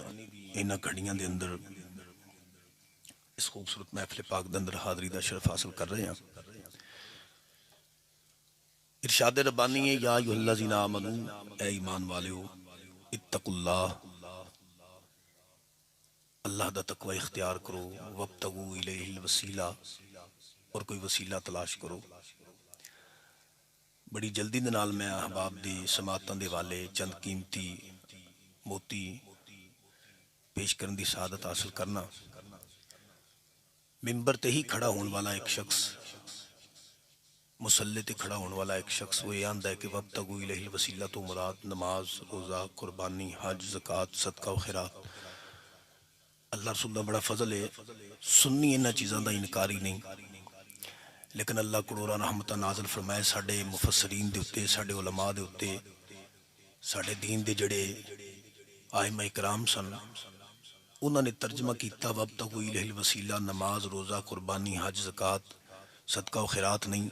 इन्हां घड़ियां दे अंदर इस खूबसूरत महफिल पाक दे अंदर हाज़री दा शरफ हासिल कर रहे हैं। इरशाद रब्बानी है या अय्युहल्लज़ीना आमनू, ए ईमान वालेओ, इत्तकुल्लाह, अल्लाह दा तकवा इख्तियार करो, वब्तगू इलैहिल वसीला, और कोई वसीला तलाश करो। बड़ी जल्दी दे नाल मैं अहबाब दी समातां दे वाले चंद कीमती मोती पेश करने की शहादत हासिल करना। मिंबर ते ही खड़ा होने वाला एक शख्स, मुसल्ले ते खड़ा होने वाला एक शख्स वो ये आंदा है कि वब्तगू इलैहिल वसीला तो मुराद नमाज, रोज़ा, कुर्बानी, हज, ज़कात, सदका व खैरात। अल्लाह रसूल दा बड़ा फजल है, सुन्नी इन्हां चीज़ों का इनकारी नहीं, लेकिन अल्लाह करोड़ां रहमतां नाज़िल फरमाए साडे मुफस्सरीन दे उत्ते, साडे उलमा दे उत्ते, साडे दीन दे जड़े आइमा इकराम सन, उन्होंने तर्जमा किया वब्तगू इलैहिल वसीला, नमाज, रोज़ा, कुर्बानी, हज, ज़कात, सदका व खैरात नहीं,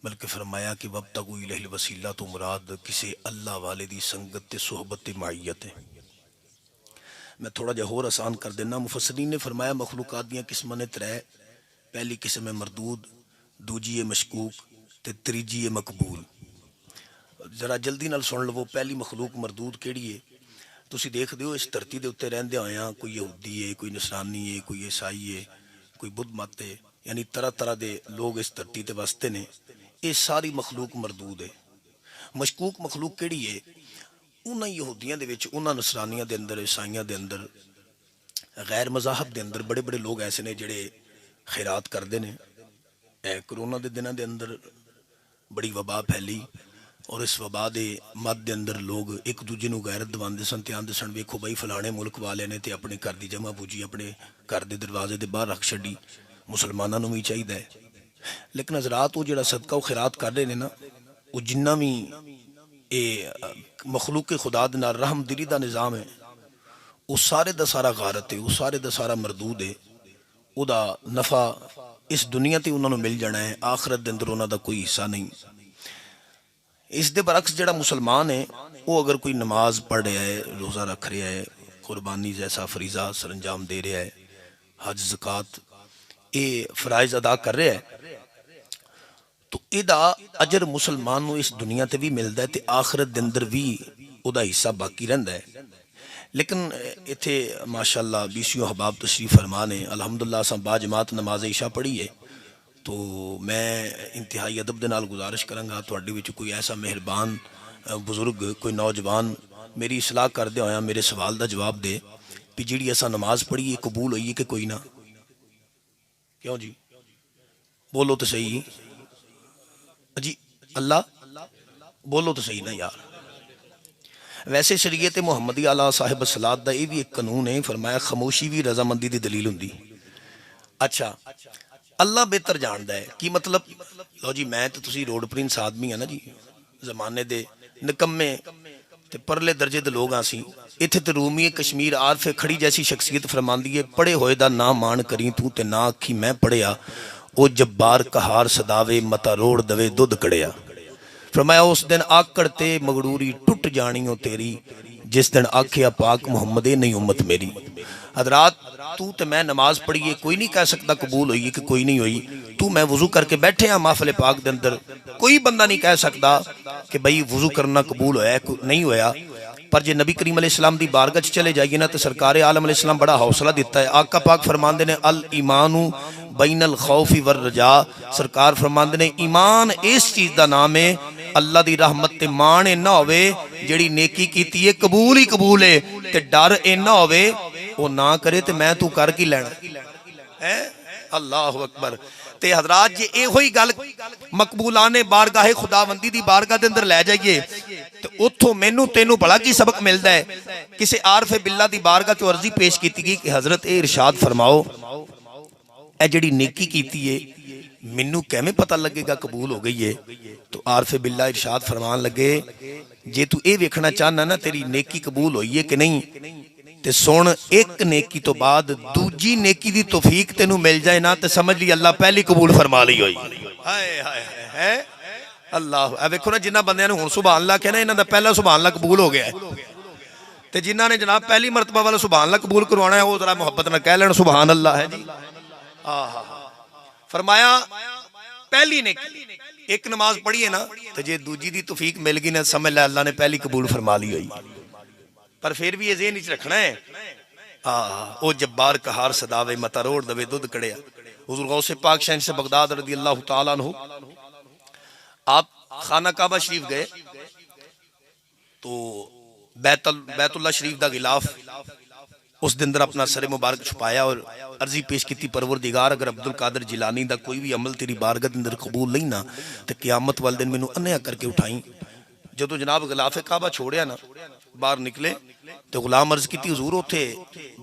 बल्कि फरमाया कि वब्तगू इलैहिल वसीला तो मुराद किसी अल्लाह वाले दी संगत ते सोहबत ते माइयत है। मैं थोड़ा जिहा होर आसान कर देना। मुफस्सरीन ने फरमाया मखलूकात दियां किस्मां ने त्रै, पहली किस्म है मरदूद, दूजी है मशकूक ते त्रीजी है मकबूल। जरा जल्दी नाल सुन लवो। पहली मखलूक मरदूद केड़ी है? तुसीं देखदे हो इस धरती के उत्ते रहिंदे होया कोई यहूदी है, कोई नसरानी है, कोई ईसाई है, कोई बुद्ध मत है, यानी तरह तरह के लोग इस धरती ते वसते ने। ये सारी मखलूक मरदूद है। मशकूक मखलूक केड़ी है? उन्हां यहूदियां दे विच, उन्हां नसरानियां दे अंदर, ईसाइयां दे अंदर, गैर मज़ाहब दे अंदर बड़े बड़े लोग ऐसे ने जिहड़े खैरात करते हैं। करोना के दिनों के अंदर बड़ी वबा फैली और इस वबा के मद के अंदर लोग एक दूजे को गैरत दवाते सन, ते आंदे सन वेखो बई फलाने मुल्क वाले ने तो अपने घर की जमा पूजी अपने घर के दरवाजे के बाहर रख छड़ी, मुसलमानों भी चाहिए है। लेकिन हज़रात वो जो सदका खैरात कर रहे हैं ना, वो जिन्ना भी ये मखलूक खुदा दे नाल रहमदिली का निज़ाम है, वो सारे का सारा गारत है, वो सारे का सारा मरदूद है। उदा नफ़ा इस दुनिया ते उन्होंने मिल जाना है, आखरत के अंदर उन्हों का कोई हिस्सा नहीं। इस दे बरक्स जिहड़ा मुसलमान है, वो अगर कोई नमाज पढ़ रहा है, रोज़ा रख रहा है, कुर्बानी जैसा फरीज़ा सरंजाम दे रहा है, हज ज़कात ये फ़राइज़ अदा कर रहा है, तो इहदा अजर मुसलमान को इस दुनिया ते भी मिलता है, तो आखरत के अंदर भी उहदा हिस्सा बाकी रहिंदा है। लेकिन इत्थे माशाअल्लाह बीसियों हबाब तशरीफ फरमा ने, अलहमदुलिल्लाह असां बाजमात नमाज ईशा पढ़ी है। तो मैं इंतहाई अदब के नाल गुजारिश करांगा, तुहाडे विच कोई ऐसा मेहरबान बुजुर्ग, कोई नौजवान मेरी सलाह करदे होया मेरे सवाल का जवाब दे भी जिहड़ी असां नमाज पढ़ी है कबूल होई है कि कोई ना? क्यों जी, बोलो तो सही जी, अल्लाह बोलो तो सही ना यार। वैसे शरीयत मुहम्मदी आला साहिब सलात का यह भी एक कानून है, फरमाया खामोशी भी रजामंदी की दलील होंदी। अच्छा, अल्लाह बेहतर जानता है की मतलब। लो जी, मैं तो तुसी रोड प्रिंस आदमी है ना जी, जमाने दे निकम्मे ते परले दर्जे के लोग आसी। इत्थे तो रूमी कश्मीर आरफे खड़ी जैसी शख्सियत फरमांदी है, पढ़े होए दा ना मान करी तू ते ना आखी मैं पढ़िया, ओ जब्बार कहार सदावे मता रोड़ दवे दुध कड़िया। फरमाया उस दिन आकड़ ते मगरूरी टुट जानी हो तेरी, जिस दिन आखिया पाक मुहम्मद नहीं उम्मत मेरी। हजरात, तू तो मैं नमाज पढ़ी है, कोई नहीं कह सकता कबूल हुई कि कोई नहीं हुई। तू मैं वजू करके बैठे हाँ महफिल पाक के अंदर, कोई बंदा नहीं कह सकता कि भाई वजू करना कबूल होया नहीं होया। पर जे नबी करीम अलैहिस्सलाम दी बारगाह च चले जाइए ना, तो सरकार आलम अलैहिस्सलाम बड़ा हौसला दिता है। आका पाक फरमांदे ने अल ईमानु बैनल खौफी वर रजा। सरकार फरमांदे ने ईमान इस चीज़ का नाम है, अल्लाह दी रहमत ते मान इन्ना होवे जिहड़ी नेकी कीती है कबूल ही कबूल है, ते डर इन्ना होवे वो ना करे तो मैं तू कर की लैना है। अल्लाह अकबर। ते हजरात जे इहो ही गल मकबूलाने बारगाहे खुदावंदी दी बारगाह दे अंदर लै जाइए तो उत्थों मैनू तेनू भला की सबक मिलता है। किसी आरफे बिल्ला दी बारगाह चो अर्जी पेश की गई कि हजरत ए इरशाद फरमाओ, ए जिहड़ी नेकी कीती है मैनू कैवें पता लगेगा कबूल हो गई है? तो आरफे बिल्ला इरशाद फरमान लगे, जे तू ये वेखना चाहना ना तेरी नेकी कबूल हुई है कि नहीं, ते सुन एक नेकी तो बाद दूजी नेकी दी तौफीक तेनू मिल जाए ना, तो समझ ली अल्लाह पहली कबूल फरमा ली होई। हाय हाय है अल्लाह। वेखो ना जिन्ना बंदियां ने हुण सुभान अल्लाह कहना, इन्हां दा पहला सुभान अल्लाह कबूल हो गया है। ते जिन्हां ने जनाब पहली मरतबा वाला सुभान अल्लाह कबूल करवाना है वो जरा मुहब्बत नाल कह लेण सुभान अल्लाह है जी। फरमाया पहली ने एक नमाज पढ़ी है ना तो जे दूजी दी तौफीक मिल गई ना समझ लै अल्लाह ने पहली कबूल फरमा ली हुई। पर फिर भी ये ज़हन च रखना है ओ जब्बार कहार सदावे मता रोड़ दवे दुध कड़िया। हुज़ूर गौसे पाक शहंशाह से बगदाद रज़ी अल्लाह तआला अन्हु आप खाना काबा शरीफ गए तो बैतुल्लाह शरीफ दा गिलाफ उस दिन अंदर अपना सर मुबारक छुपाया और अर्जी पेश की परवरदिगार अगर अब्दुल कादर जिलानी दा कोई भी अमल तेरी बारगत अंदर कबूल नहीं ना तो क़यामत वाले दिन मैनू अन्या करके उठाई। जो जनाब गिलाफे काबा छोड़िया ना बाहर निकले तो गुलाम अर्ज की हुजूर उथे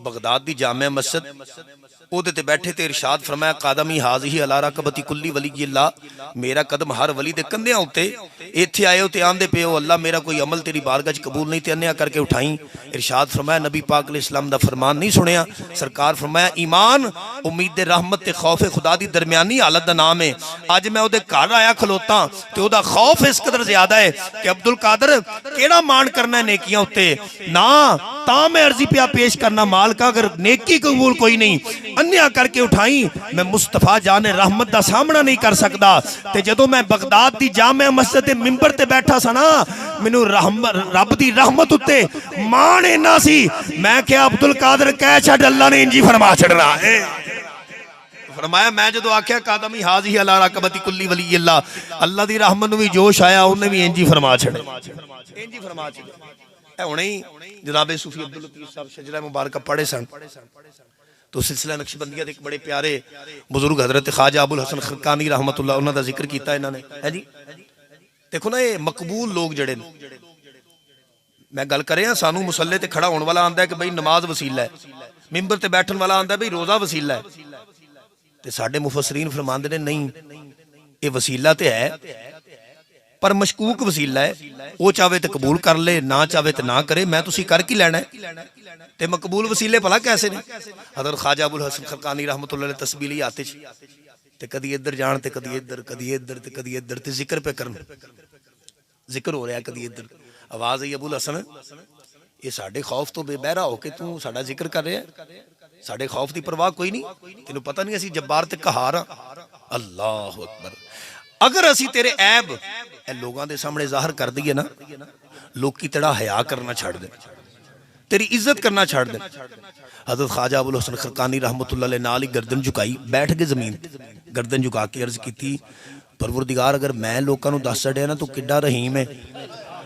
बगदाद दी जामिया मस्जिद ओदे ते बैठे ते इरशाद फरमाया कादमी हाज़िही अला रकबती कुल्ली वलीयिल्लाह मेरा कदम हर वली दे कंधियां उत्ते इत्थे आए हो ते आंदे पे हो अल्लाह मेरा कोई अमल तेरी बारगाह च कबूल नहीं ते अन्या करके उठाई। इरशाद फरमाया नबी पाक अलैहिस्सलाम दा फरमान नहीं सुनिया। सरकार फरमाया ईमान उम्मीद रहमत ते खौफ खुदा दी दरमियानी हालत दा नाम है। अज मैं ओदे घर आया खलोता ते ओदा खौफ इस कदर ज्यादा है कि अब्दुल कादर केड़ा मान करना है नेकियां उत्ते ना ता मैं अर्जी पिया पेश करना मालका अगर नेकी कबूल कोई नहीं अन्या करके उठाई मैं मुस्तफा जाने रहमत दा सामना नहीं कर सकदा। ते जदों मैं बगदाद दी जामिया मस्जिद दे मिंबर ते बैठा सा ना मैनू रब दी रहमत उत्ते मान इन्ना सी मैं क्या अब्दुल कादर कह छड़ अल्लाह ने इंजी फरमा छड़ना है। फरमाया मैं जो आख्या कादमी हाज़ी अला रकबती कुल्ली वलीयिल्लाह अल्लाह दी रहमत नूं भी जोश आया उन्हें भी इंजी फरमा छड़े इंजी फरमा छड़े। हुणे ही जनाबे सूफी अब्दुल लतीफ साहब शजरा मुबारक पढ़े सन तो सिलसिला नक्शबंदिया एक बड़े प्यारे बुजुर्ग हजरत ख्वाजा अबुल हसन खरकानी रहमतुल्लाह उन्हां दा जिक्र किया इन्होंने है जी। देखो ना ये मकबूल लोग जड़े मैं गल कर रहा सानू मुसल्ले ते खड़ा होने वाला आंदा है कि भाई नमाज वसीला है मिंबर ते बैठन वाला आंदा है भाई रोजा वसीला है ते साडे मुफस्सरीन फरमांदे ने नहीं ये वसीला ते है पर मशकूक वसीला है वो चाहे तो कबूल कर ले ना चाहे तो ना करे मैं तुसी कर की लैना है ते मकबूल वसीले भला कैसे ने। हज़रत ख्वाजा अबुल हसन खरकानी रहमतुल्लाह अलैह तस्बीह आते ते कदी इधर जान ते कदी इधर ते कदी इधर ते जिक्र पे करन जिक्र हो रहा है कदी इधर आवाज आई अबुल हसन ये साडे खौफ तो बेबहरा होके तू साडा जिक्र कर रहा है साडे खौफ की परवाह कोई नहीं तेनू पता नहीं असी जब्बार ते कहार हां। अल्लाह अकबर अगर असी तेरे ऐब लोगों के सामने जाहिर कर दईए ना लोग तेरा हया करना छड़ दे तेरी इज्जत करना छड़ दे। हज़रत ख्वाजा अबुल हसन खरकानी रहमतुल्लाह अलैह नाल ही गर्दन झुकाई बैठ के जमीन गर्दन झुका के अर्ज की परवरदिगार अगर मैं लोगों को दस छड़िया ना तू किड्डा रहीम है।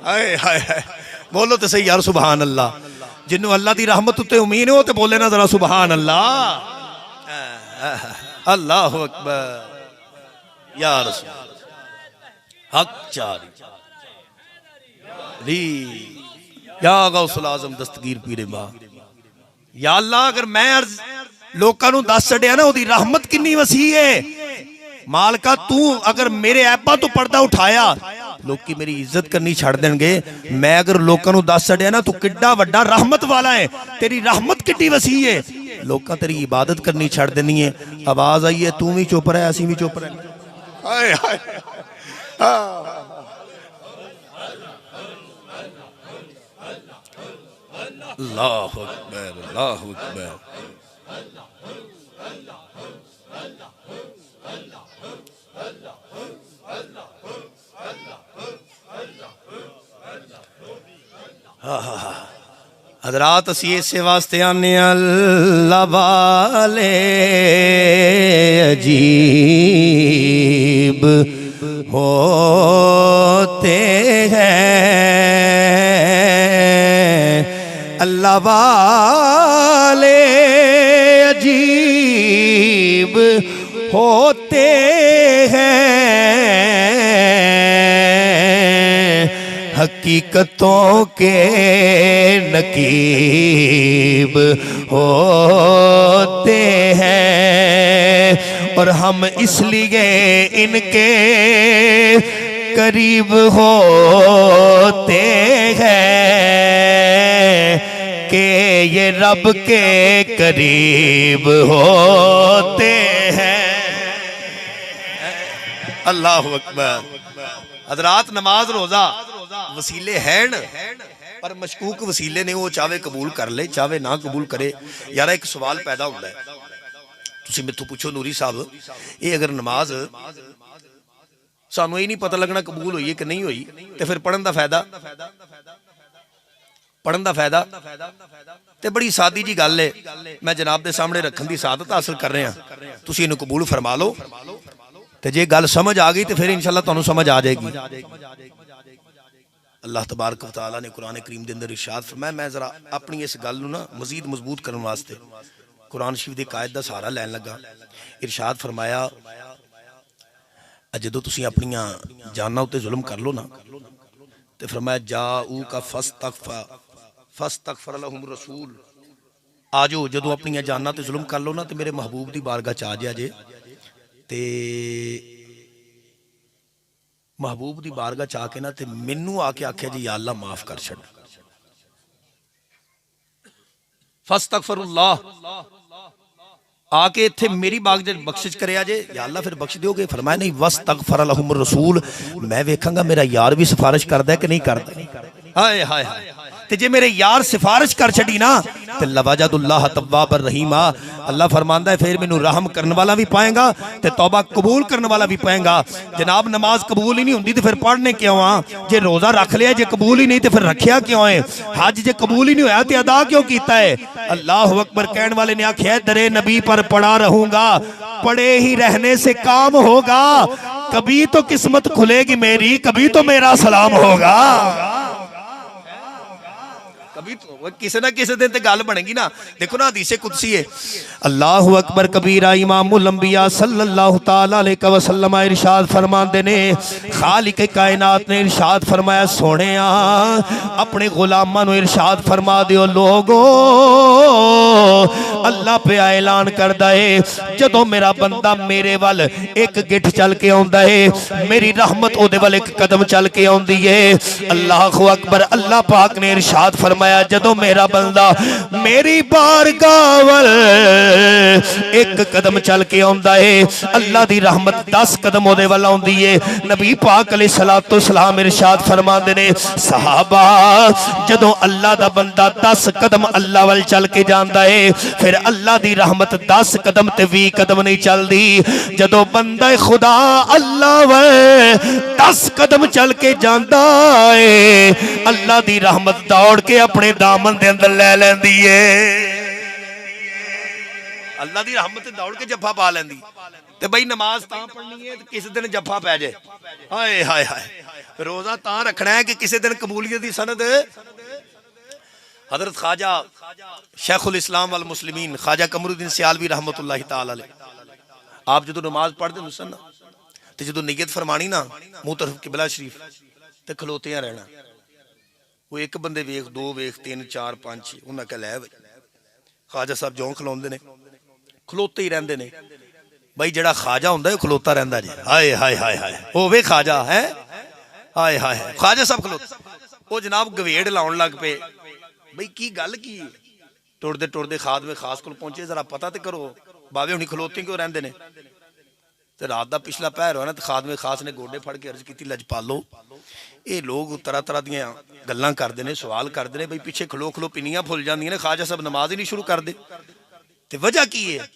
हाय हाय हाय बोलो तो सही यार सुभान अल्लाह जिन्हों अल्लाह की रहमत उत्ते उम्मीद है वो तो बोले ना जरा सुभान अल्लाह अल्लाह अकबर या रसूल हक चारी ली या गौसुल आजम दस्तगीर पीरे बा या अल्लाह अगर मैं लोगों को दस छड़िया ना ओदी रहमत कितनी वसी है मालका तू अगर मेरे ऐबा तो पर्दा उठाया लोग मेरी इज्जत करनी छड़ देंगे मैं अगर लोगों को दस छड़िया ना तू किड्डा वड्डा रहमत वाला है तेरी रहमत कितनी वसी है लोग तेरी इबादत करनी छड़ देनी है। आवाज आई है तू भी चुप रहा असी भी चुप रहे। अल्लाह अकबर अल्लाह अकबर हजरात असी इसे वास्ते आने अल्लाह वाले अजीब होते हैं अल्लाह वाले अजीब होते हैं हकीकतों के नकीब होते हैं और हम इसलिए इनके करीब होते हैं कि ये रब के करीब होते हैं। अल्लाह अकबर। हजरात नमाज रोजा वसीले हैं पर मशकूक वसीले ने, वो चाहे कबूल कर ले चाहे ना कबूल करे। यार एक सवाल पैदा होता है, तुसीं मैथों पुछो नूरी साहब, ये अगर नमाज सानू ये नहीं पता लगना कबूल हुई है कि नहीं हुई, तो फिर पढ़न का फायदा? पढ़न का फायदा तो बड़ी सादी जी गल है, मैं जनाब के सामने रखने की सादत हासिल कर रहा, तुसीं इहनूं कबूल फरमा लो। तो जे गल समझ आ गई तो फिर इंशाअल्लाह तुहानूं समझ आ जाएगी। अल्लाह तबारक व तआला ने कुरान करीम के अंदर इरशाद फरमाया, मैं जरा अपनी इस गल नूं ना मजीद मजबूत करने वास्ते कुरान शरीफ की आयत का सहारा लैन लगा। इरशाद फरमाया, जदों तुसीं अपनियां जानां उत्ते जुल्म कर लो ना, तो फरमाया जाऊ का फस्तगफर लहुम रसूल, आ जाओ जदों अपनियां जानां ते जुल्म कर लो ना, तो मेरे महबूब की बारगाह च आ जा जे, ते महबूब की बारगाह च आके ना ते मैनू आके आख्या जी या अल्लाह माफ कर छड़, फस्तगफिरुल्लाह, आके इत्थे मेरी बाग च बख्शिश करे जे या अल्लाह फिर बख्श दोगे? फरमाया नहीं, वस्तगफर लहुम रसूल, मैं वेखांगा मेरा यार भी सिफारिश करदा है कि नहीं करदा। हाय हाय हाय, ते जे मेरे यार सिफारिश कर छड़ी ना ते लवाजदुल्लाह तव्वाबर रहीमा, अल्लाह फरमांदा है फिर मैनू रहम करने वाला भी पाएगा ते तौबा कबूल करने वाला भी पाएगा। जनाब नमाज कबूल ही नहीं होंदी तो फिर पढ़ने क्यों आ? जे रोजा रख लिया जे कबूल ही नहीं तो फिर रखिया क्यों है? हज जे कबूल ही नहीं होया तो अदा क्यों कीता है? अल्लाह अकबर कहने वाले ने आख्या दरे नबी पर पड़ा रहूंगा, पड़े ही रहने से काम होगा, कभी तो किस्मत खुलेगी मेरी, कभी तो मेरा सलाम होगा। कभी तो किसी ना किसी दिन गल बनेगी ना। देखो ना हदीसे कुदसी है, अल्लाहु अकबर कबीरा इमामुल अंबिया सल्लल्लाहु तआला अलैहि वसल्लम इरशाद फरमाते ने, खालिक कायनात ने इरशाद फरमाया, सोहणिया अपने गुलामां नूं इरशाद फरमा दियो लोगो, अल्लाह पे ऐलान करदा है जदों मेरा बंदा मेरे वल एक गिठ चल के आउंदा है, मेरी रहमत ओदे वल एक कदम चल के आउंदी है। अल्लाहु अकबर, अल्लाह पाक ने इरशाद फरमाया जदों मेरा बंदा मेरी बारगाह वल एक कदम चल के आउंदा है, अल्लाह दी रहमत 10 कदम ओदे वल आउंदी है। नबी पाक अलैहिस्सलातु सलाम इरशाद फरमांदे ने, सहाबा जदों अल्लाह दा बंदा 10 कदम अल्लाह वल चल के जांदा है, फिर अल्लाह दी रहमत 10 कदम ते 20 कदम नहीं चलदी। जदों बंदा खुदा अल्लाह वल 10 कदम चल के जांदा है, अल्लाह दी रहमत दौड़ के अपने दामन दे अंदर ले लैंदी है। अल्लाह दी रहमत दौड़ के जफा पा लैंदी। ते भाई नमाज तां पढ़नी है किस दिन जफा पै जाए, हाय हाय हाय, रोजा तां रखना है कि किसी दिन कबूलियत दी सनद। हजरत ख्वाजा शेखुल इस्लाम वल मुस्लिमीन ख्वाजा कमरुद्दीन सियालवी रहमतुल्लाह तआला अलैह, आप जो नमाज पढ़ते हो सन तो जो नियत फरमानी ना मुंह तरफ किबला शरीफ ते खलोतियां रहना, वो एक बंदे वेख, दो वेख, 3 4 5 उन्हें कह लै ख्वाजा साहब जो खलोंदे ने खलोते ही रहंदे ने। भाई जड़ा ख्वाजा हुंदा है खलोता रहंदा जी, हाय हाय हाय हाय, होवे ख्वाजा है, हाय हाय हाय, ख्वाजा साहब खलोते, वो जनाब गवेड़ लाउन लग पे, भाई की गल की? टुरदे टुरदे खादमे खास को पहुंचे, जरा पता तो करो बावे हुणी खलोते क्यों रहंदे ने? ते रात का पिछला पहर होया ना, तो खादमे खास ने गोडे फड़ के अर्ज की, लजपालो ये लोग तरह तरह दियां गल्लां करदे ने, सवाल करदे ने, भाई पिछे खलो खलो पिनियां फुल जांदियां ने, ख्वाजा साहब नमाज ही नहीं शुरू करदे, ते वजह की है?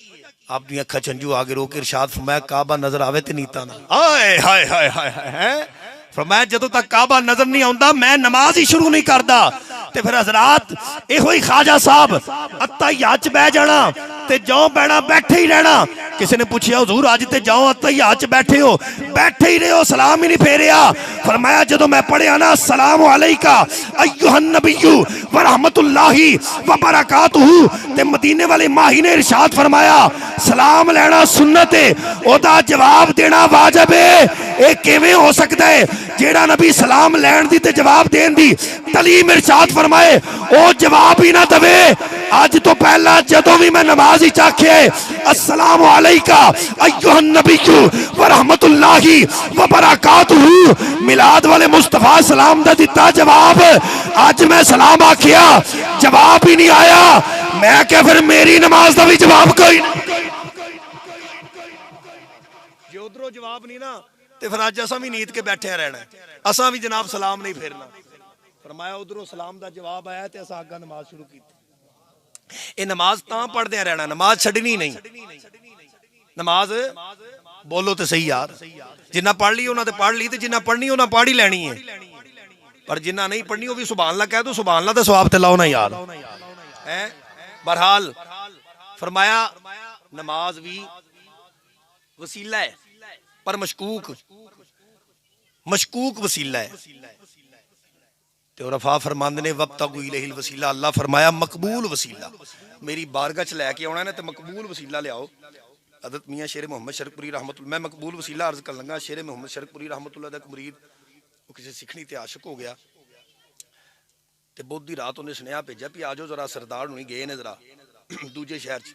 आप दी अखा चंजू आगे रोक के इरशाद फरमाया, काबा नजर आवे ते नीता ना, हाय हाय हाय हाय हाय, फरमाया जदों तक काबा नजर नहीं आउंदा मैं नमाज ही शुरू नहीं करदा। ते फिर हजरात इहो ही ख्वाजा साहब अत्तहियात च बह जाना ते जाओ बैठा बैठे ही रहना। किसी ने पूछा हुजूर अज ते जाओ अत्तहियात च बैठे हो, बैठे ही रहो, सलाम ही नहीं फेरिया। फरमाया जदों मैं पढ़िया ना अस्सलामु अलैका अय्युहन नबिय्यु व रहमतुल्लाहि व बरकातुहू, ते मदीने वाले माही ने इरशाद फरमाया सलाम लेना सुन्नत है, ओदा जवाब देना वाजिब है। ये किवें हो सकता है? जेड़ा नबी सलाम लैन दी ते जवाब देन दी तलीम इरशाद फरमाए ओ जवाब ही ना दवे। अज तो पहला जदों भी मैं नमाज ही आखे अस्सलामु अलैका अय्युहन नबिय्यु व रहमतुल्लाहि व बरकातुहू, मिलाद वाले मुस्तफा सलाम दा दिता जवाब, अज मैं सलाम आखिया जवाब ही नहीं आया, मैं क्या फिर मेरी नमाज का भी जवाब कोई नहीं, जो उधरों जवाब नहीं ना, तो फिर अज असा भी नीत के बैठे रहना, असा भी जनाब सलाम नहीं फेरना। फरमाया उधरों सलाम का जवाब आया तो असां अग्गा नमाज शुरू की। ये नमाज तां पढ़दे रहना, नमाज छड्डनी नहीं। नमाज बोलो तो सही यार, जिन्ना पढ़ ली उन्हें तो पढ़ ली, तो जिन्ना पढ़नी उन्हें पढ़ ही लैनी है। पर जिन्ना नहीं पढ़नी वो भी सुभान अल्लाह कह दो, सुभान अल्लाह तो सवाब ते लाओ ना यार है। बहरहाल फरमाया नमाज भी वसीला है, पर मशकूक वसीला है। तो रफा फरमांदे ने वब्तगू इलैहिल वसीला, अल्लाह फरमाया मकबूल वसीला मेरी बारगाह च लैके आना ने, तो मकबूल वसीला लियाओ। हज़रत मियाँ शेर मोहम्मद शरकपुरी रहमतुल्लाह, मैं मकबूल वसीला अर्ज कर लगा। शेर मोहम्मद शरकपुरी रहमतुल्लाह दा एक मुरीद वो किसी सिखनी ते आशिक हो गया, तो बुध की रात उन्हें सुनेहा भेजा भी आ जाओ जरा, सरदार हुणी गए ने जरा दूजे शहर च।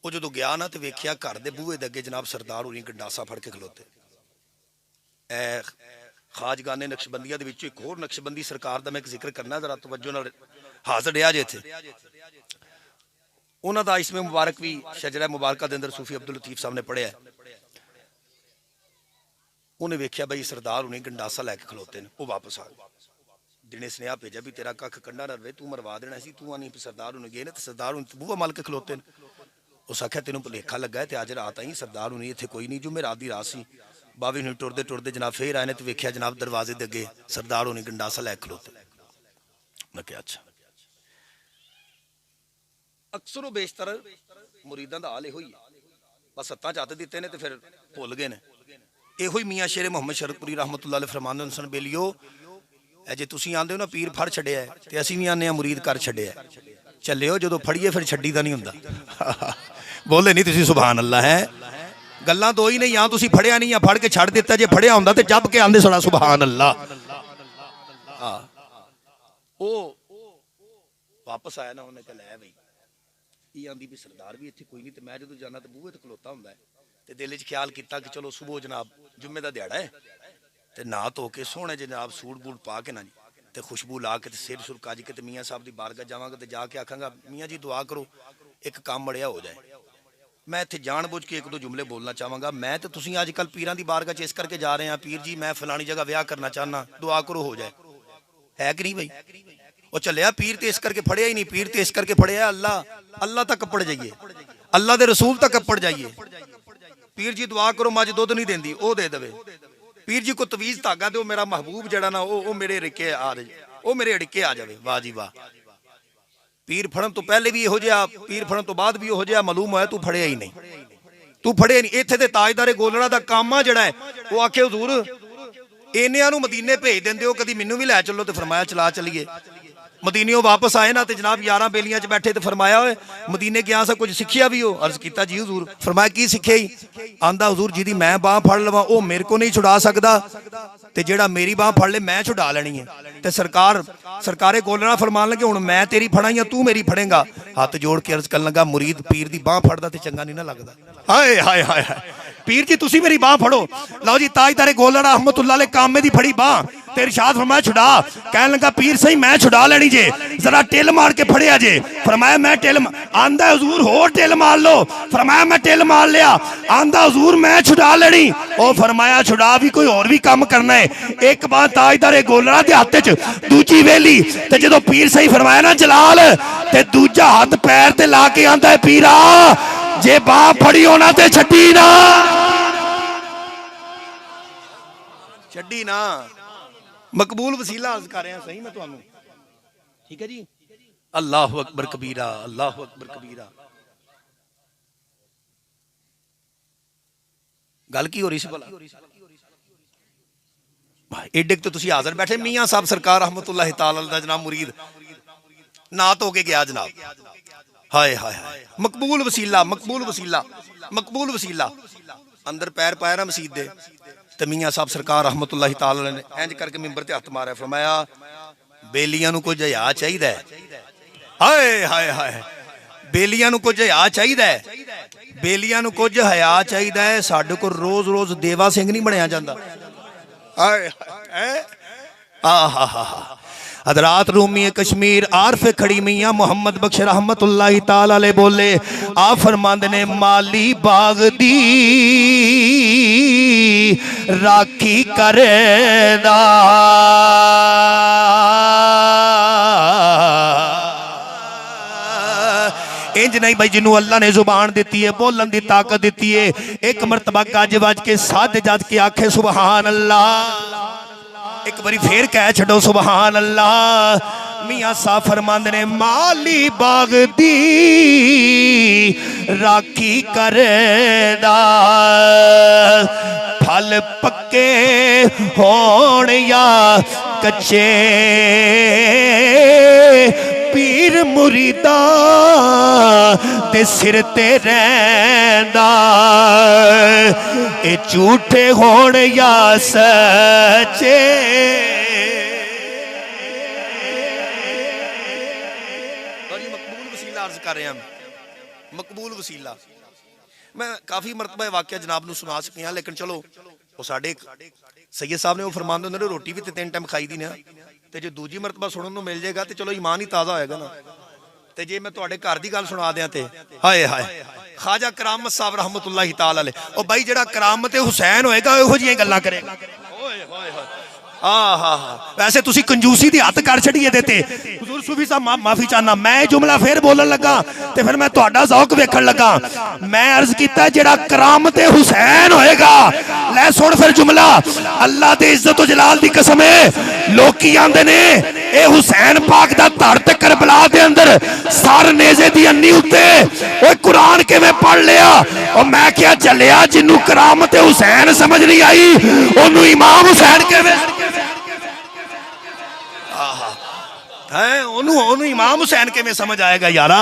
वो जो गया ना तो वेख्या घर के बूहे के अगे जनाब सरदार हुणी गंडासा फड़ के खलोते। ए खाजगाने नक्शबंदिया के विचों एक होर नक्शबंदी सरकार का मैं एक जिक्र करना, जरा तवज्जो नाल हाज़र रहा जे इत्थे। उन्हां दा इसमें मुबारक भी शजरा मुबारका के अंदर सूफी अब्दुल लतीफ साहब ने पढ़िया। उन्हें वेख्या बई सरदार हुणे गंडासा लैके खलोते हैं, वो वापस आ गया। दिने स्नेहा भेजा भी तेरा कख कंडा ना रहे, तू मरवा देना सी, तू आनी सरदार हुणे गए ने, तो सरदार हुणे बूहा मल के खलोते हैं। उस आख्या तेनों भुलेखा लगा है, तो अज रात आई सरदार हुणे इत्थे कोई नहीं, जो मेरी रात की रात सी। बावी हुणे टुरदे टुरदे जनाब फिर आए ने, तो वेख्या जनाब दरवाजे के अगे सरदार हुणे गंडासा लैके खलोते। मैं क्या अच्छा, अक्सर बेशतर मुरीदां दा हाल इहो ही है, बस हत्थां च हत्थ दित्ते ने तो फिर भुल गए ने। इहो ही मियाँ शेर मोहम्मद शरकपुरी रहमतुल्लाह अलैह फरमांदे सन, बेलियो जे तुसीं आंदे हो ना पीर फड़ छड्डिया है, ते असीं भी आने मुरीद कर छड्डिया है, चलियो जदों फड़ीए फिर छड्डी दा नहीं हुंदा। बोले नहीं तुसीं सुभान अल्लाह है। गल्लां दो ही नहीं, या तुसीं फड़िया नहीं या फड़ के छड्ड दित्ता, जे फड़िया हुंदा ते जब के आंदे सड़ा सुभान अल्लाह। ओ वापस आया ना, उन्हें कहा लै बई ये आंदी भी सरदार भी इत्थे कोई नहीं, तो मैं जो जाना तो बूहे ते खलोता हुंदा है, तो दिल च ख्याल किया कि चलो सुबह जनाब जुम्मे का दिहाड़ा है, तो नहा धो के सोहने जनाब सूट बूट पा के ना जी, तो खुशबू ला के सिर सुर कज के तो मियाँ साहब की बारगाह जावांगा, तो जाके आखांगा मियाँ जी दुआ करो एक काम बड़िया हो जाए। मैं इत्थे जान बुझ के एक दो जुमले बोलना चाहांगा। मैं तो तुसीं अजकल पीरां दी बारगाह च इस करके जा रहे हैं, पीर जी मैं फलानी जगह विआह करना चाहना, दुआ करो हो जाए, है कि नहीं भाई? वो चलिया पीर तो इस करके फड़िया ही नहीं, पीर तो इस करके फड़िया अल्लाह तक अप्पड़ जाइए, अल्लाह के रसूल तक अप्पड़ जाइए। पीर जी दुआ करो मज दुध नहीं देंदी, वो दे देवे। पीर जी को तवीज धागा दो, मेरा महबूब जड़ा ना वो मेरे अड़िके आ रहे, वो मेरे अड़िके आ जाए। वाह जी वाह। पीर फड़न तो पहले भी यहो जिहा, पीर फड़न तो बाद भी यहो जिहा मालूम होया तू फड़िया ही नहीं, तू फड़िया नहीं। इत्थे ते ताजदारे गोलड़ा दा कामा जड़ा है वो आखे हुजूर इन्हियां नूं मदीने भेज देंदे हो, कदी मैनू भी लै चलो, तो फरमाया चला चलीए। मदीनियों वापस आए ना, तो जनाब 11 बेलियां च बैठे, तो फरमाया होए मदीने गया सा कुछ सिखिया भी हो? अर्ज किया जी हुजूर। फरमाया की सिखिया ही? आंदा हुजूर जिहदी मैं बांह फड़ लवां वो मेरे को नहीं छुड़ा सकदा, ते जेड़ा मेरी बांह फड़ ले मैं छुड़ा लेनी है। ते सरकारे गोलना फरमान लगे हुण मैं तेरी फड़ा या तू मेरी फड़ेगा? हाथ जोड़ के अर्ज करन लगा मुरीद पीर दी बांह फड़दा ते चंगा नहीं ना लगदा। हाय हाय हाय पीर जी तुसी मेरी बांह फड़ो। लो जी ताजदारे गोलना रहमतुल्लाह अलैह कामे दी फड़ी बांह ते इरशाद फरमाया छुड़ा। कहन लगा पीर सही मैं छुड़ा लेनी जे, जरा टिल मार के फड़िया जे। फरमाया मैं टिल आंदा हुजूर होर टिल मार लो। फरमाया मैं टिल मार लिया। आंदा हुजूर मैं छुड़ा लेनी। ओ फरमाया छुड़ा भी कोई और भी काम करना है। एक बार ताजदारे गोलना दे हाथ च दूजी वेली ते जदों पीर सही फरमाया ना जलाल ते दूजा हाथ पैर ते ला के आंदा है पीरा जे बांह फड़ी होना ते छड्डी ना, छड्डी ना। मकबूल वसीला अर्ज कर रहे हैं सही मैं तुहानू, ठीक है जी। अल्लाहु अकबर कबीरा, अल्लाहु अकबर कबीरा। गल की हो रही सी भला? एडे तो तुसी हाज़र बैठे मियाँ साहब सरकार रहमतुल्लाह तआला दा जनाब मुरीद ना तो के गया जनाब। हाय हाय हाय मकबूल वसीला, मकबूल वसीला, मकबूल वसीला। अंदर पैर पाया ना मसीद दे ते मियाँ साहब सरकार रहमतुल्लाह तआला ने इंज करके मिंबर ते हत्थ मारा। फरमाया बेलियां नूं कुछ हया चाहिदा है। हाय हाय हाय बेलियां नूं कुछ हया चाहिदा है, बेलियां नूं कुछ हया चाहिदा है। साडे कोल रोज रोज देवा सिंह नहीं बनया जांदा। हाय हाय हजरात रूमी कश्मीर आरफ खड़ी मियां मोहम्मद बख्श रहमतुल्लाहि ताला अलैह बोले, आप फरमांदे ने माली बाग दी राखी करदा इंज नहीं भाई, जिन्हों अल्लाह ने जुबान दी है, बोलन की ताकत दी है, एक मरतबा गज वज के साध जज के आखे सुबहान अल्लाह, एक बारी फिर कह छो सुबहान अल्लाह। मियां साहब फरमांदे ने माली बाग दी राखी करदा, फल पक्के होण या कच्चे पीर मुरीदा ते सिर ते रैंदा, ए झूठे होण या सच्चे। बड़ी मकबूल वसीला अर्ज कर रहा, मकबूल वसीला। मैं काफ़ी मरतबा वाक़या जनाब नूं सुना सकिया, लेकिन चलो वो साडे सैयद साहब ने वो फरमांदे हुंदे ने रोटी भी ते 3 टाइम खाई दी ने, ते जो दूजी मरतबा सुनन नूं मिल जाएगा तो चलो ईमान ही ताज़ा होएगा ना। ते जे मैं तुहाडे घर दी गल सुना दियां ते हाय हाय ख्वाजा करामत साहब रहमतुल्लाहि ताला अलैह, ओ भाई जेड़ा करामत हुसैन होएगा इहो जिहियां गल्लां करेगा। वैसे तुसी कंजूसी दी हद कर छड़िए देते। हुजूर सूफी साहब माफी चाहना, मैं जुमला फिर बोलन लगा ते फिर मैं तुहाडा ज़ौक वेखण लगा। मैं अर्ज कीता जेड़ा करामत हुसैन होएगा, ले सुन फिर जुमला, अल्लाह दे इज्जत व जलाल दी कसम है, लोकी आंदे ने ए हुसैन पाक दा धड़ ते करबला दे अंदर सर नेज़े दी अन्नी उत्ते ओए कुरान किवें पढ़ लिया। और मैं क्या चलिया, जिन्नू करामत हुसैन समझ नहीं आई ओनू इमाम हुसैन किवें है, ओनू इमाम हुसैन किवें समझ आएगा यारा।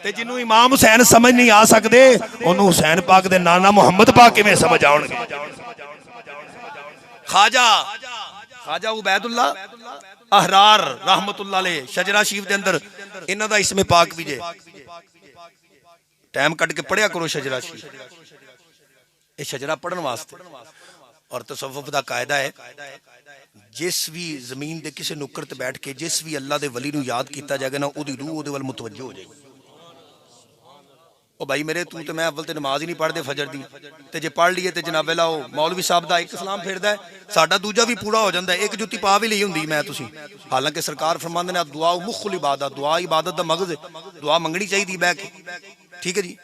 ते जिन्नू इमाम हुसैन समझ नहीं आ सकते ओनू हुसैन पाक दे नाना मुहम्मद पाक किवें समझ आउणगे। ख्वाजा उबैदुल्ला अहरार रहमतुल्लाह अलैह शजरा शरीफ के अंदर इन्हां दा इसमें पाक भी जे, टाइम कट के पढ़िया करो शजरा शरीफ, ये शजरा पढ़न वास्ते। और तसव्वुफ दा कायदा है, जिस भी जमीन के किसी नुक्कर ते बैठ के जिस भी अल्लाह के वली नूं याद किया जाएगा ना, उहदी रूह उहदे वल मुतवज्जो हो जाएगी। ओ भाई मेरे तू तो मैं अव्वल ते नमाज ही नहीं पढ़ते फजर दी, ते जे पढ़ लीए ते जनाब वेला मौलवी साहब का एक सलाम फेरदा है, साडा दूजा भी पूरा हो जाता है, एक जुत्ती पा भी ली हुंदी मैं तुसीं। हालांकि सरकार फरमांदे ने दुआ मुखुल इबादत, दुआ इबादत दा मगज़ है, दुआ मंगनी चाहिए बह के, ठीक है जी।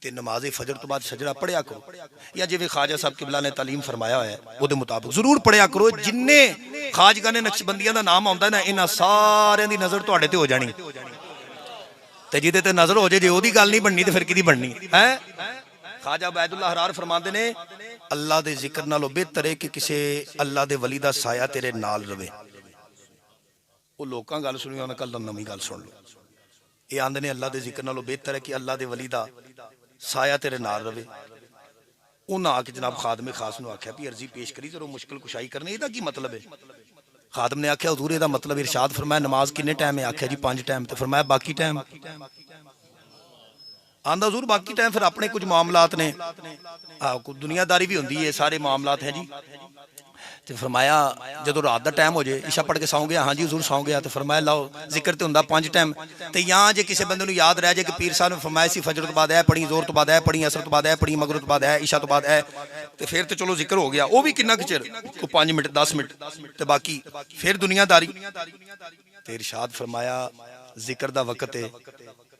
ते नमाज फजर तो बाद शजरा पढ़िया करो, या जिवें ख्वाजा साहब किबला ने तालीम फरमाया है वो मुताबिक जरूर पढ़िया करो। जिन्ने खाजगा ने नक्शबंदियां दा नाम आउंदा ना, इन्हां सारियां दी नज़र तुहाडे ते हो जानी, ते जिहदे ते नज़र हो जाए जे ओदी गल नहीं बननी ते फिर किहदी बननी है। ख्वाजा उबैदुल्लाह हरार फरमांदे ने अल्लाह दे जिक्र नालों बेहतर है कि किसी अल्लाह दे वली दा साया तेरे नाल रवे। वो लोकां गल सुनी, उन्हां कल नवीं गल सुन लो। ये आंदे ने अल्लाह दे जिक्र नालों बेहतर है कि अल्लाह दे वली दा साया तेरे नाल रवे। उन्हें आके जनाब खादमे खास नूं आख्या भी अर्जी पेश करी जरो मुश्किल कुशाई करनी, इहदा की मतलब है। खादम ने आख्या हुजूर इहदा मतलब इरशाद फरमाया नमाज किन्ने टाइम है, आख्या जी 5 टाइम, तो फरमाया बाकी टाइम, आंदा हुजूर बाकी टाइम फिर अपने कुछ मामलात ने, कुछ दुनियादारी भी होंदी है, सारे मामलात हैं जी। तो फरमाया जो रात का टाइम हो जाए इशा पढ़ के सौ गया, हाँ जी हुजूर सौ गया, तो फरमाया लाओ जिक्र तो होंदा 5 टाइम, तो यहाँ जे किसी बंदे नूं याद रह जाए कि पीर साहब ने फरमाया सी फजर तो बाद है पढ़ी, जोर तो बाद है पढ़ी, असर तो बाद है पढ़ी, मगरिब तो बाद है, इशा तो बाद है, तो फिर तो चलो जिक्र हो गया। वो भी कितना चिर, 5 मिनट 10 मिनट, तो बाकी फिर दुनियादारी। तो इरशाद फरमाया जिक्र दा वक्त है,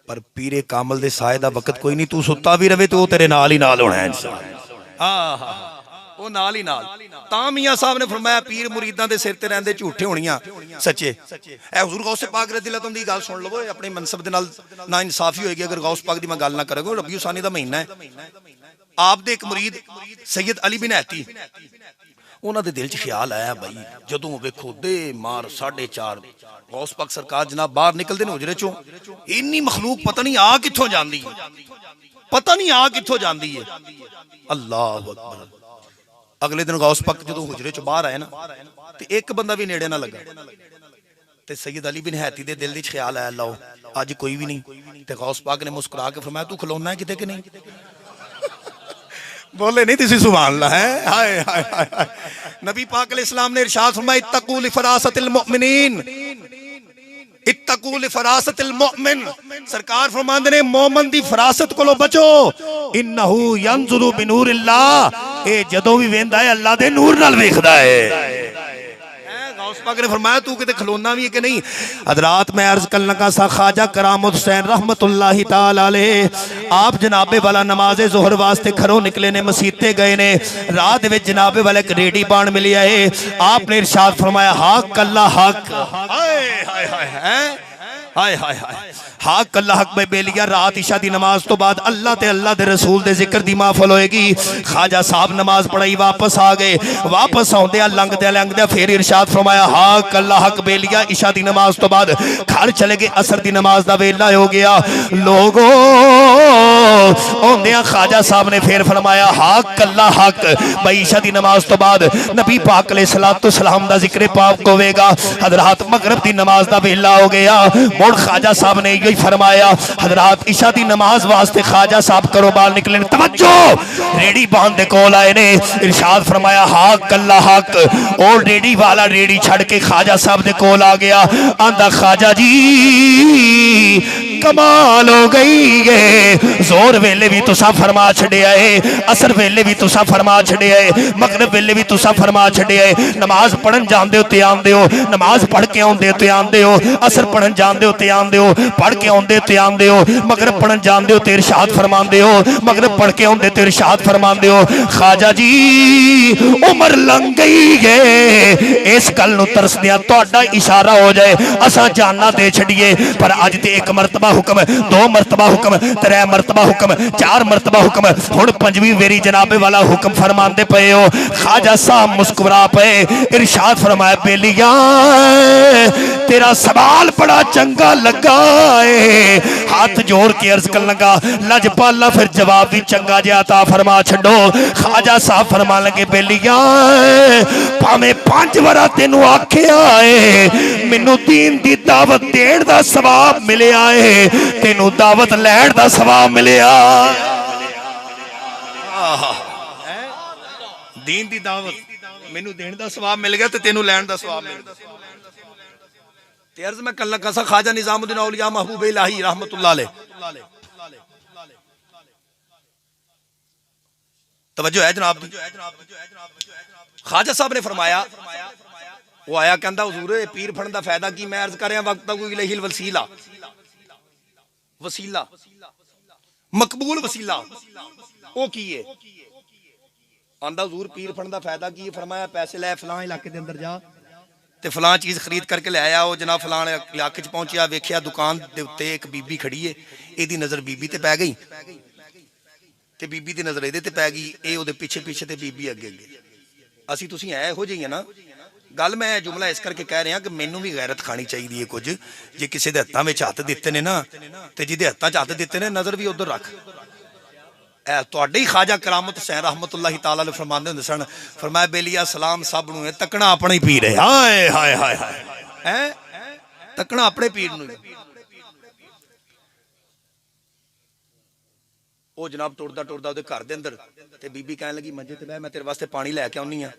पर पीरे कामल दे साए दा वक्त कोई नहीं, तू सुता भी रहे तो तेरे नाल ही नाल होना है इंसान, वो नाल ही नाल। तां मियां साहब ने फरमाया पीर मुरीदां दे सिर ते रहंदे झूठे होणियां सच्चे। ए हुजूर गौस पाक रज़ियल्लाहु अन्हु दी गल सुन लवो, अपने मनसब दे नाल ना इंसाफी होएगी अगर गौस पाक दी मैं गल ना करांगा। रबीउ सानी दा महीना है, आप दे एक मुरीद सैयद अली बिन हैती, उन्हां दे दिल च ख्याल आया भाई जदों वेखो दे मार 4:30 गौस पाक सरकार जनाब बाहर निकलदे ने हुजरे चों, इन्नी मखलूक पता नहीं आ कित्थों जांदी है, पता नहीं आ कित्थों जांदी है। अल्लाह अकबर। अगले दिन गौस पाक जो हुजरे चो बाहर आए ना, तो एक बंदा भी नेड़े ना लगा, तो सैयद अली बिन हैती दे दिल विच ख्याल आया लो अज कोई भी नहीं, तो गौस पाक ने मुस्कुरा के फरमाया तू खलोना है किते कि नहीं। बोले नहीं तुसी सुभान अल्लाह है। हाय हाय हाय हाय। नबी पाक अलैहिस्सलाम ने इरशाद फरमाया इत्तकू लिफरासतिल मुमिनीन, इत्तकू लिफरासतिल मुमिन। सरकार फरमांदे ने मोमन दी फरासत कोलों बचो। इन्नहु यंजुरु बिनूरिल्लाह, ए जदों भी वेंदा है अल्लाह दे नूर नाल वेखदा है। गौस पाक ने फरमाया तू किते खलोना भी है कि नहीं। हजरात मैं अर्ज करने लगा सा ख्वाजा करामत हुसैन रहमतुल्लाहि ताला अलैह आप जनाबे वाला नमाज जोहर वास्ते घरों निकले ने, मसीते गए ने। रात में जनाबे वाला एक रेडी बाण मिलिया है। आपने इरशाद फरमाया हक अल्लाह हक। हाय हाय हाय हाय हाय हाय हक अल्लाह हक में बेलिया। रात इशा दी नमाज तो बाद अल्लाह ते अल्लाह दे रसूल दे जिक्र दी महफिल होएगी। ख्वाजा साहब नमाज पढ़ाई वापस आ गए। वापस आउंदे लंघदे फिर इरशाद फरमाया हक अल्लाह हक बेलिया। इशा दी नमाज तो बाद घर चले गए। असर दी नमाज दा वेला हो गया। लोगो आउंदे ख्वाजा साहब ने फिर फरमाया हक अल्लाह हक। भाई इशा दी नमाज तो बाद नबी पाक अलैहिस्सलातु सलाम दा जिक्र पाक होवेगा। हजरात मगरिब दी नमाज दा वेला हो गया। मुड़ ख्वाजा साहब ने यही फरमाया। हजरात इशा दी नमाज वास्ते ख्वाजा साहब करो बाहर निकले। तवज्जो रेडी बांध दे कोल आए ने। इरशाद फरमाया हक अल्लाह हक। और रेडी वाला रेडी छड़ के ख्वाजा साहब दे कोल आ गया। आंदा ख्वाजा जी कमाल हो गई है। जोर वेले भी तुसा फरमा छड़िया है, असर वेले भी तुसा फरमा छड़िया है, मगरिब वेले भी तुसा फरमा छड़िया है। नमाज पढ़न जांदे हो ते आंदे हो, नमाज पढ़ के आंदे हो ते आंदे हो, असर पढ़न जांदे हो ते आंदे हो, पढ़ के आंदे ते आंदे हो, मगरिब पढ़न जांदे हो ते इरशाद फरमांदे हो, मगरिब पढ़ के आंदे ते इरशाद फरमांदे हो। ख्वाजा जी उम्र लंघ गई है। इस गल नूं तरसदियां तुहाडा इशारा हो जाए असां जाना दे छड़िए। पर अज ते एक मरतबा हुक्म, दो मरतबा हुक्म, त्रै मरतबा हुक्म, चार मरतबा हुक्म, हुण पंजवीं वेरी जनाबे वाला हुक्म फरमांदे पे हो। ख्वाजा साहब मुस्कुरा पे इरशाद फरमाया बेलिया तेरा सवाल बड़ा चंगा लगा है। हाथ जोड़ के अर्ज कर लगा लजपाला फिर जवाब भी चंगा जिहा अता फरमा छड्डो। ख्वाजा साहब फरमा लगे बेलिया भावें 5 वरा तेनू आखिया है मैनू दीन दी दावत देण दा सवाब मिलिया है, तेनू दावत लैण दा सवाब मिलिया। दीन दी दावत मैनू देण दा सवाब मिल गया ते तेनू लैण दा सवाब मिल गया। ते अर्ज मैं कर लगा सा ख्वाजा निजामुद्दीन औलिया महबूब इलाही रहमतुल्लाह अलैह। तवज्जो है जनाब दी। ख्वाजा साहब ने फरमाया वो आया कहंदा हुजूर पीर फड़न दा फायदा की। मैं अर्ज कर रहा वक्त कोई इलाही वसीला, वसीला मकबूल वसीला ओ की है। आंदा हुजूर पीर फड़न दा फायदा की। फरमाया पैसे लै फलां इलाके दे अंदर जा ते फलां चीज़ खरीद करके ले आया। वो जनाब फलां इलाके च पहुंचिया, वेख्या दुकान दे उत्ते एक बीबी खड़ी है। एदी नज़र बीबी ते पै गई ते बीबी दी नज़र एदे ते पै गई। ए ओदे पिछे पिछे ते बीबी अगे अगे। असी तुसीं है इहो जिही ना गल। मैं जुमला इस करके कह रहा कि मैनू भी गैरत खानी चाहिए कुछ। जे किसी के हत्थों में हत्थ दिते ने ना तो जिहदे हत्थों च हत्थ दिते ने नज़र भी उधर रख। तुहाडे ही ख्वाजा करामत हुसैन रहमतुल्लाहि ताला अलैह फरमांदे हुंदे सन। फरमाया बेलिया सलाम सब नूं तकना अपने ही पीर है। हाय हाय हाय हाय तकना अपने पीर नूं। वो जनाब टुरदा टुरदा उहदे घर दे अंदर ते बीबी कहन लगी मंजे ते बह मैं तेरे वास्ते पानी लैके आउनी आ।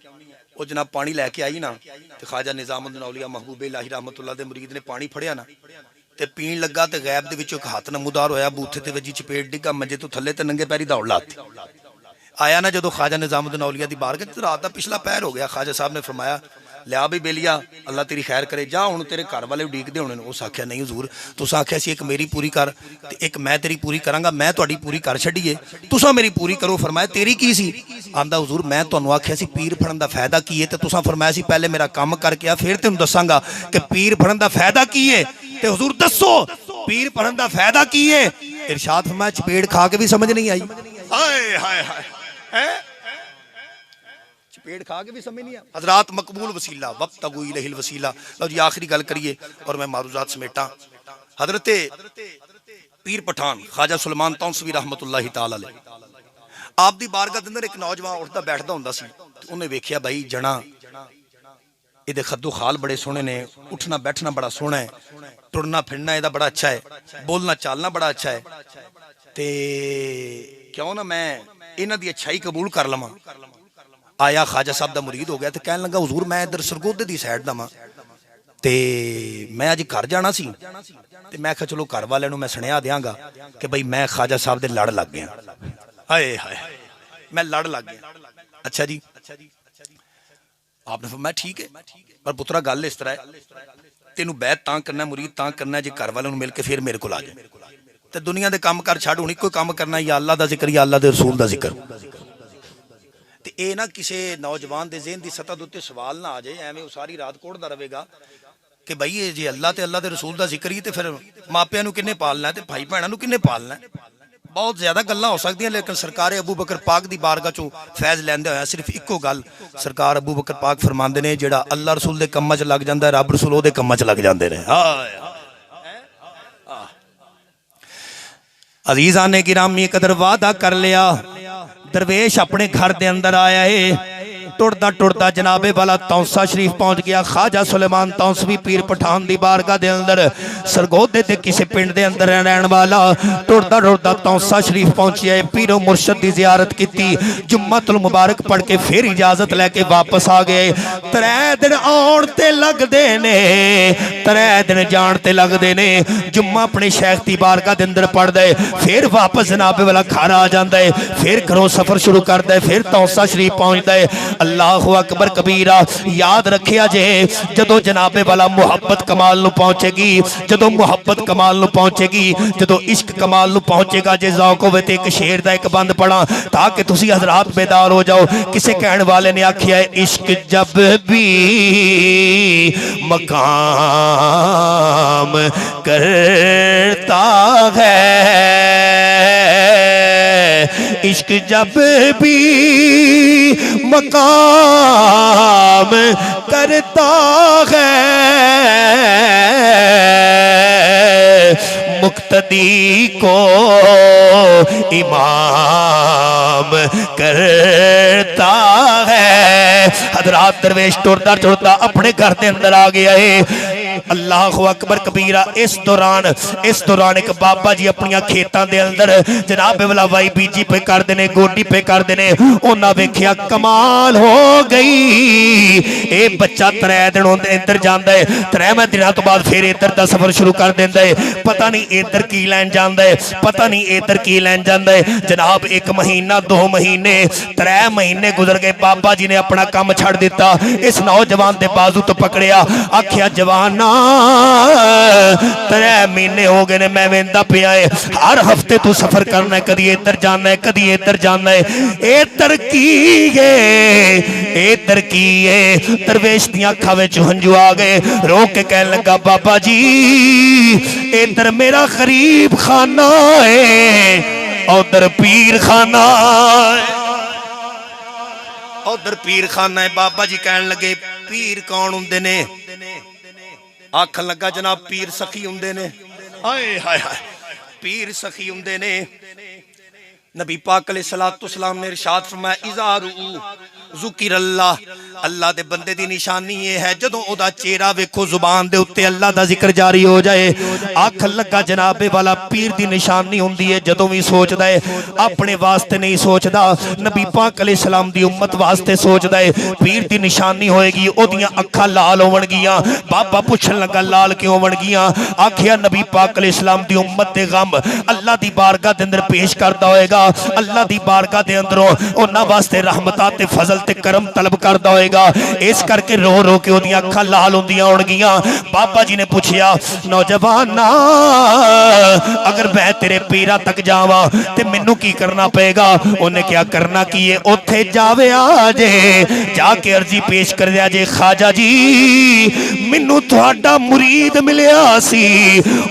वो जनाब पानी लैके आई ना ते ख्वाजा निजामुद्दीन औलिया महबूब इलाही रहमतुल्लाह दे मुरीद ने पानी फड़िया ना ते पीण लगा ते गैब दे विचों एक हाथ नमूदार होया, बूथे ते वजी चपेट डिग्गा मंजे तो थल्ले ते नंगे पैरी दौड़ लाती। आया ना जो ख्वाजा निजामुद्दीन औलिया दी बारगाह च रात दा पिछला पैर हो गया। ख्वाजा साहब ने फरमाया लिया भी बेलिया अल्लाह तेरी खैर करे जा हुण तेरे घर वाले उडीकदे होणे। उस आख्या नहीं हुजूर तुसां आख्या सी एक मेरी पूरी कर ते एक मैं तेरी पूरी करांगा, मैं तुहाडी पूरी कर छड्डीए तुसां मेरी पूरी करो। फरमाया तेरी की सी। आंदा हुजूर मैं तुहानूं आख्या सी पीर फड़न दा फायदा की है ते तुसां फरमाया सी पहले मेरा काम करके आ फिर तैनूं दस्सांगा कि पीर फड़न दा फायदा की है। ते हुजूर दसो पीर फड़न दा फायदा की है। इरशाद फरमाया चपेड़ खा के भी समझ नहीं आई। हाय हाय हाय चपेड़ खा के भी समझ नहीं आ। हजरात मकबूल वसीला वब्तगू इलैहिल वसीला। लो जी आखिरी गल करिए और मैं मारूजात समेटा। हजरत पीर पठान ख्वाजा सुलेमान तौंसवी रहमतुल्लाहि ताला अलैह आप दी बारगाह दे अंदर एक नौजवान उठदा बैठदा हुंदा सी। उन्हें वेख्या भाई जना ये खद्दो खाल बड़े सोहने ने, उठना बैठना बड़ा सोहना है, टुरना फिरना ਇਹਦਾ बड़ा अच्छा है, बोलना चालना बड़ा अच्छा है। ते क्यों ना मैं इन्हां दी अच्छाई कबूल कर लवां। आया ख्वाजा साहब दा मुरीद हो गया तो कहन लगा हुजूर मैं इधर सरगोधे दी साइड दा वां ते मैं अज घर जाना सी ते मैं कहा चलो घर वाले मैं सुनेहा देंगा कि भाई मैं ख्वाजा साहब दे लड़ लग गया। हाय हाय मैं लड़ लग गया। अच्छा जी आपने मैं ठीक है पर पुत्रा गल इस तरह है तेनू बैत तां करना मुरीद तां करना जे घर वालों मिल के फिर मेरे को आ जाए तो दुनिया के काम कर छड़ हुण कोई काम करना या अल्लाह दा जिक्र या अल्लाह दे रसूल दा जिक्र। तो ये ना किसी नौजवान के ज़हन की सतह के उत्ते सवाल ना आ जाए एवं वो सारी रात कोड़ता रहेगा कि बई ये जे अल्लाह ते अल्लाह दे रसूल दा जिक्र ही तो फिर मापियां नूं किन्ने पालना है तो भाई भैणां नूं किन्ने पालना है। बहुत ज़्यादा गल्लां हो सकदियां लेकिन सरकार अबू बकर पाक दी बारगाह चों फैज़ लैंदे होया सिर्फ इक्को गल सरकार अबू बकर पाक फरमांदे ने जिहड़ा अल्लाह रसूल दे कम्मां च लग जांदा है रब रसूल ओहदे कम्मां च लग जांदे ने। अजीज़ां ने गिरामी कदर वादा कर लिया दरवेश अपने घर दे अंदर आया है टुरदा टुरदा जनाबे वाला तौसा शरीफ पहुंच गया। ख्वाजा सुलेमान तौसवी पीर पठान दी बारगाह दे अंदर सरगोधे ते किसी पिंड दे अंदर रहने वाला टुरदा टुरदा तौसा शरीफ पहुंचिया है। पीरो मुर्शद दी जियारत की जुम्मतुल मुबारक पढ़ के फिर इजाजत लैके वापस आ गए। 3 दिन आउण ते लगदे ने 3 दिन जाण ते लगदे ने। जुम्मा अपने शेख दी बारगाह दे अंदर पढ़दा है फिर वापस जनाबे वाला घर आ जांदा है फिर घरों सफर शुरू करता है फिर तौसा शरीफ पहुंचता है। अल्लाहु अकबर कबीरा याद रखिया जे जदों जनाबे वाला मुहब्बत कमाल नूं पहुंचेगी जदों मुहब्बत कमाल नूं पहुंचेगी जदों इश्क कमाल नूं पहुंचेगा जे ज़ौक़ होवे ते एक शेर दा एक बंद पढ़ा ताकि तुसी हज़रात बेदार हो जाओ। किसी कहने वाले ने आखिया है इश्क जब भी मकाम करता है इश्क जब भी मकाम करता है मुक्तदी को इमाम करता है। हजरात दरवेश टुरदा टुरदा अपने घर के अंदर आ गया है। अल्लाहु अकबर कबीरा इस दौरान एक बाबा जी अपनिया खेतों के अंदर जनाबे वाला वाई बीजी पे करते ने गोडी पे करते ने। उन्हें वेख्या कमाल हो गई ये बच्चा 3 दिन इधर जाता है 3 दिनों तो बाद फिर इधर का सफर शुरू कर देता है। पता नहीं इधर की लैन जाता है पता नहीं इधर की लैन जाता है। जनाब 1 महीना 2 महीने 3 महीने गुजर गए। बाबा जी ने अपना काम छड़ दिता इस नौजवान के बाजू तो पकड़िया आखिया जवाना 3 महीने हो गए ने मैं वेंदा पिया है हर हफ्ते तू सफर करना है कदी इधर जाना है कदी इधर जाना है इधर की है। दरवेश दी अखां विच हंझू आ गए रो के कहने लगा बाबा जी इधर मेरा गरीब खाना है उधर पीर खाना है उधर पीर खाना है। बाबा जी कहने लगे पीर कौन हुंदे ने आखन लगा जनाब पीर सखी हुंदे ने। हाय हाय हाय पीर सखी हुंदे ने। नबी पाक अलैहिस्सलातु वस्सलाम ने इरशाद फरमाया इज़ारू ज़ुकिर अल्लाह अल्लाह दे बंदे दी निशानी ये है जदों ओदा चेहरा वेखो जुबान दे उत्ते अल्लाह दा जिक्र जारी हो जाए। आखन लगा जनाबे वाला पीर दी निशानी हुंदी है जदों भी सोचदा है अपने वास्ते नहीं सोचदा नबी पाक अलैहिस्सलाम दी उम्मत वास्ते सोचदा है। पीर दी निशानी होएगी ओदियां अखां लाल होवणगियां। बाबा पुछन लगा लाल क्यों होवणगियां आखिया नबी पाक अलैहिस्सलाम दी उम्मत दे गम अल्लाह दी बारगाह दे अंदर पेश करदा होएगा। अल्लाह दी बारगाह दे अंदरों उन्हां वास्ते रहमतां ते फजल ते करम तलब करदा होएगा। इस करके रो रो के ओदियां अखां लाल होंदियां होणगियां। बाबा जी ने पूछया नौजवाना अगर मैं तेरे पीरा तक जावां ते मैनू की करना पेगा। उन्हें क्या करना की है उत्थे जावे आजे जाके अर्जी पेश कर दिया जे ख्वाजा जी मैनू तुहाडा मुरीद मिलिया सी।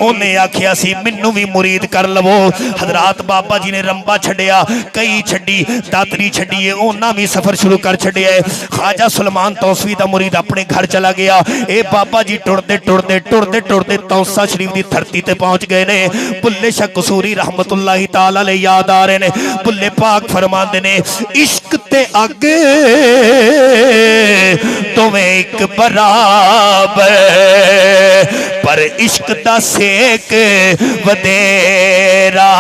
उन्हें आखिया सी मैनू भी मुरीद कर लवो। हजरात बाबा जी ने रंबा छड्डिया कई छड्डी दातरी छड्डी उन्हां भी सफर शुरू कर छड्डिया है। ख्वाजा सुलेमान तौसवी दा मुरीद अपने घर चला गया। ए बाबा जी टुरदे टुरदे टुरदे टुरदे तौसा शरीफ की धरती ते पहुंच गए ने। बुल्ले शाह कसूरी रहमतुल्लाहि ताला अलैहि याद आ रहे ने। बुल्ले पाक फरमांदे ने इश्क ते अग तुम्हें एक बराबर, पर इश्क दा सेक वधेरा।